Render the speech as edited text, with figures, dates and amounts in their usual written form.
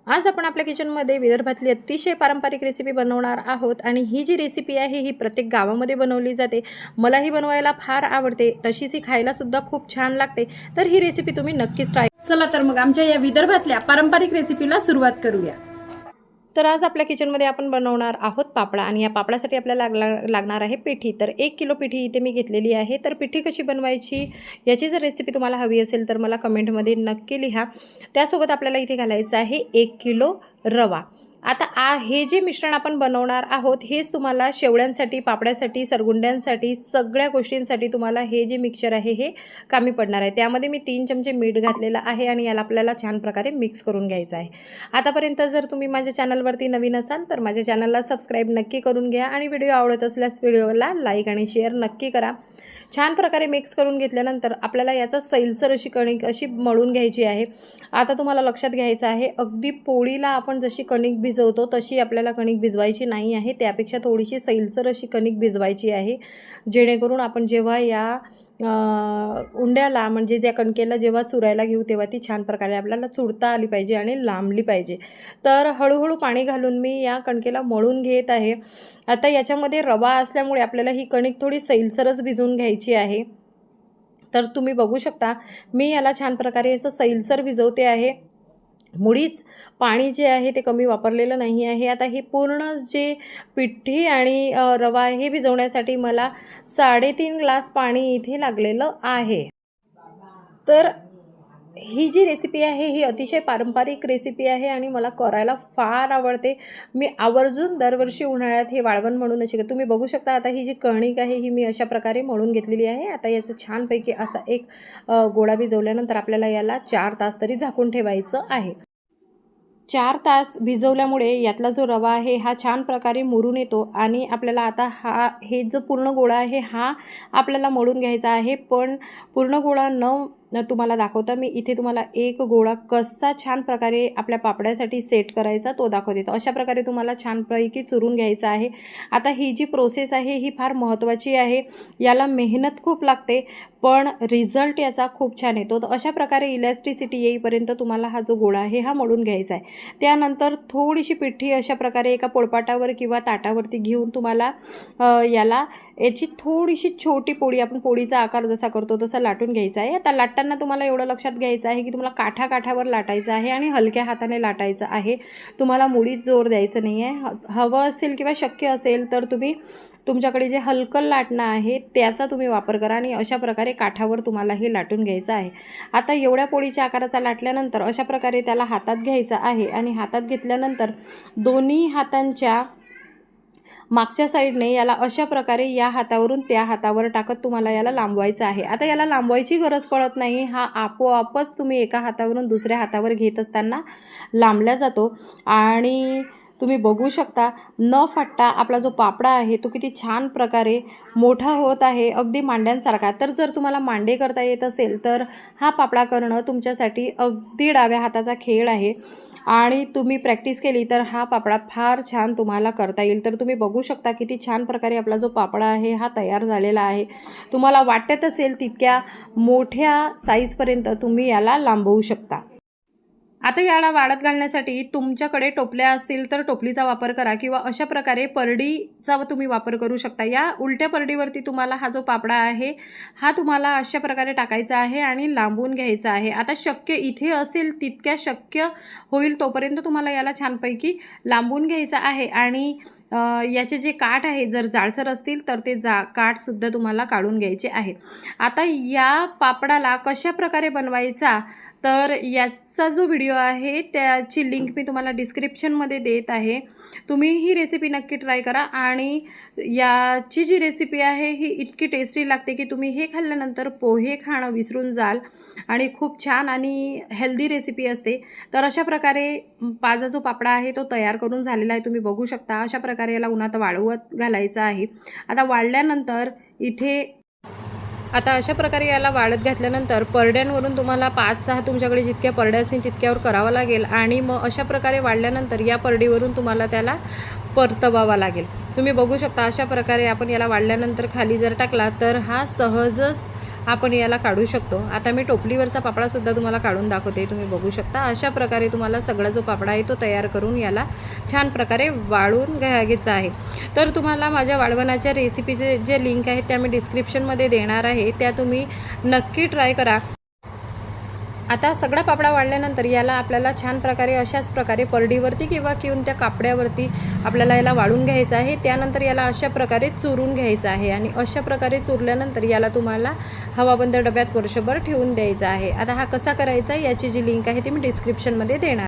आज आपण आपल्या किचनमध्ये विदर्भातली अतिशय पारंपरिक रेसिपी बनवणार आहोत आणि ही जी रेसिपी आहे ही प्रत्येक गावामध्ये बनवली जाते। मलाही बनवायला फार आवडते, तशीच ही खायला सुद्धा खूप छान लागते। तर ही रेसिपी तुम्ही नक्कीच ट्राय चला तर मग आमच्या या विदर्भातल्या पारंपरिक रेसिपीला सुरुवात करूया। तर आज आपल्या किचनमध्ये आपण बनवणार आहोत पापडा आणि या पापडासाठी आपल्याला लागणार आहे पिठी। तर 1 किलो पिठी इथे मी घेतलेली आहे। तर पिठी कशी बनवायची याची जर रेसिपी तुम्हाला हवी असेल तर मला कमेंटमध्ये नक्की लिहा। त्यासोबत आपल्याला इथे घालायचं आहे 1 किलो रवा। आता हे जे मिश्रण आपण बनवणार आहोत हेच तुम्हाला शेवड्यांसाठी, पापड्यासाठी, सरगुंड्यांसाठी सगळ्या गोष्टींसाठी तुम्हाला हे जे मिक्सचर आहे हे कामी पडणार आहे। त्यामध्ये मी 3 चमचे मीठ घातलेलं आहे आणि याला आपल्याला छान प्रकारे मिक्स करून घ्यायचं आहे। आतापर्यंत जर तुम्ही माझ्या चॅनलवरती नवीन असाल तर माझ्या चॅनलला सबस्क्राइब नक्की करून घ्या आणि व्हिडिओ आवडत असल्यास व्हिडिओला लाईक आणि शेअर नक्की करा। छान प्रकारे मिक्स करून घेतल्यानंतर आपल्याला याचा सैलसर अशी कणिक अशी मळून घ्यायची आहे। आता तुम्हाला लक्षात घ्यायचं आहे अगदी पोळीला आपण जशी कणिक भिजवतो तशी आपल्याला कणिक भिजवायची नाही आहे, त्यापेक्षा थोडीशी सैलसर अशी कणिक भिजवायची आहे, जेणेकरून आपण जेव्हा या उंड्याला म्हणजे ज्या कणकेला जेव्हा चुरायला घेऊ तेव्हा ती छान प्रकारे आपल्याला चुरता आली पाहिजे आणि लांबली पाहिजे। तर हळूहळू पाणी घालून मी या कणकेला मळून घेत आहे। आता याच्यामध्ये रवा असल्यामुळे आपल्याला ही कणिक थोडी सैलसरच भिजवून घ्यायची आहे। तर तुम्ही बघू शकता मी याला छान प्रकारे असं सैलसर भिजवते आहे, मुळीच पाणी जे आहे ते कमी वापरलेलं नाही आहे। आता हे पूर्ण जे पिठी आणि रवा आहे हे भिजवण्यासाठी मला 3.5 ग्लास पाणी इथे लागलेलं आहे। तर ही जी रेसिपी आहे ही अतिशय पारंपरिक रेसिपी आहे आणि मला करायला फार आवडते। मी आवर्जून दरवर्षी उन्हाळ्यात हे वाळवण म्हणून अशी तुम्ही बघू शकता। आता ही जी कणिक आहे ही मी अशा प्रकारे मळून घेतलेली आहे। आता याचं छानपैकी असा एक गोळा भिजवल्यानंतर आपल्याला याला 4 तास तरी झाकून ठेवायचं आहे। 4 तास भिजवल्यामुळे यातला जो रवा आहे हा छान प्रकारे मुरून येतो आणि आपल्याला आता हे जो पूर्ण गोळा आहे हा आपल्याला मळून घ्यायचा आहे। पण पूर्ण गोळा तुम्हाला दाखवता मी इथे तुम्हाला एक गोळा कसा छान प्रकारे आपल्या पापड्यासाठी सेट करायचा तो दाखवते। तर अशा प्रकारे तुम्हाला छानपैकी चुरून घ्यायचा आहे। आता ही जी प्रोसेस आहे ही फार महत्त्वाची आहे, याला मेहनत खूप लागते पण रिझल्ट याचा खूप छान येतो। तर अशा प्रकारे इलॅस्टिसिटी येईपर्यंत तुम्हाला हा जो गोळा आहे हा मळून घ्यायचा आहे। त्यानंतर थोडीशी पिठी अशा प्रकारे एका पोळपाटावर किंवा ताटावरती घेऊन तुम्हाला याची थोडीशी छोटी पोळी, आपण पोळीचा आकार जसा करतो तसा लाटून घ्यायचा आहे। आता लाटताना तुम्हाला एवढं लक्षात घ्यायचं आहे की तुम्हाला काठावर लाटायचं आहे आणि हलक्या हाताने लाटायचं आहे, तुम्हाला मुळीच जोर द्यायचं नाही आहे। हवं असेल किंवा शक्य असेल तर तुम्ही तुमच्याकडे जे हलकं लाटणं आहे त्याचा तुम्ही वापर करा आणि अशा प्रकारे काठावर तुम्हाला हे लाटून घ्यायचं आहे। आता एवढ्या पोळीच्या आकाराचा लाटल्यानंतर अशा प्रकारे त्याला हातात घ्यायचं आहे आणि हातात घेतल्यानंतर दोन्ही हातांच्या मागच्या साईडने याला अशा प्रकारे या हातावरून त्या हातावर टाकत तुम्हाला याला लांबवायचं आहे। आता याला लांबवायची गरज पडत नाही, हा आपोआपच तुम्ही एका हातावरून दुसऱ्या हातावर घेत असताना लांबला जातो आणि तुम्ही बघू शकता न फाटता आपला जो पापडा आहे तो किती छान प्रकारे मोठा होत आहे, अगदी मांड्यांसारखा। तर जर तुम्हाला मांडे करता येत असेल तर हा पापडा करणं तुमच्यासाठी अगदी डाव्या हाताचा खेळ आहे आणि तुम्ही प्रॅक्टिस केली तर हा पापडा फार छान तुम्हाला करता येईल। तर तुम्ही बघू शकता किती छान प्रकारे आपला जो पापडा आहे हा तयार झालेला आहे। तुम्हाला वाटत असेल तितक्या मोठ्या साईजपर्यंत तुम्ही याला लांबवू शकता। आता याला वाळत घालण्यासाठी तुमच्याकडे टोपल्या असतील तर टोपलीचा वापर करा किंवा अशा प्रकारे परडीचा तुम्ही वापर करू शकता। या उलट्या परडीवरती तुम्हाला हा जो पापडा आहे हा तुम्हाला अशा प्रकारे टाकायचा आहे आणि लांबवून घ्यायचा आहे। आता शक्य इथे असेल तितक्या शक्य होईल तोपर्यंत तुम्हाला याला छानपैकी लांबवून घ्यायचा आहे आणि याचे जे काठ आहे जर जाडसर असतील तर ते काठसुद्धा तुम्हाला काढून घ्यायचे आहे। आता या पापडाला कशा प्रकारे बनवायचा तर याचा जो व्हिडिओ आहे त्याची लिंक मी तुम्हाला डिस्क्रिप्शनमध्ये देत आहे, तुम्ही ही रेसिपी नक्की ट्राय करा। आणि याची जी रेसिपी आहे ही इतकी टेस्टी लागते की तुम्ही हे खाल्ल्यानंतर पोहे खाणं विसरून जाल आणि खूप छान आणि हेल्दी रेसिपी असते। तर अशा प्रकारे माझा जो पापडा आहे तो तयार करून झालेला आहे, तुम्ही बघू शकता। अशा प्रकारे याला उन्हात वाळवत घालायचं आहे। आता वाळल्यानंतर आता अशा प्रकारे याला वाळत घातल्यानंतर परड्यांवरून तुम्हाला 5-6 तुमच्याकडे जितक्या परड्या असतील तितक्यावर करावं लागेल आणि मग अशा प्रकारे वाळल्यानंतर या परडीवरून तुम्हाला त्याला परतवावा लागेल। तुम्ही बघू शकता अशा प्रकारे आपण याला वाळल्यानंतर खाली जर टाकला तर हा सहजच आपण याला काढू शकतो। आता मी टोपलीवरचा पापडासुद्धा तुम्हाला काढून दाखवते, तुम्ही बघू शकता। अशा प्रकारे तुम्हाला सगळा जो पापडा आहे तो तयार करून याला छान प्रकारे वाळून घ्यायचा आहे। तर तुम्हाला माझ्या वाळवणाच्या रेसिपीचे जे लिंक आहेत त्या मी डिस्क्रिप्शनमध्ये देणार आहे, त्या तुम्ही नक्की ट्राय करा। आता सगळा पापडा वाळल्यानंतर याला आपल्याला छान प्रकारे अशाच प्रकारे परडीवरती किंवा त्या कापड्यावरती आपल्याला याला वाळून घ्यायचं आहे। त्यानंतर याला अशा प्रकारे चुरून घ्यायचं आहे आणि अशा प्रकारे चुरल्यानंतर याला तुम्हाला हवाबंद डब्यात वर्षभर ठेवून द्यायचं आहे। आता हा कसा करायचा याची जी लिंक आहे ती मी डिस्क्रिप्शनमध्ये देणार।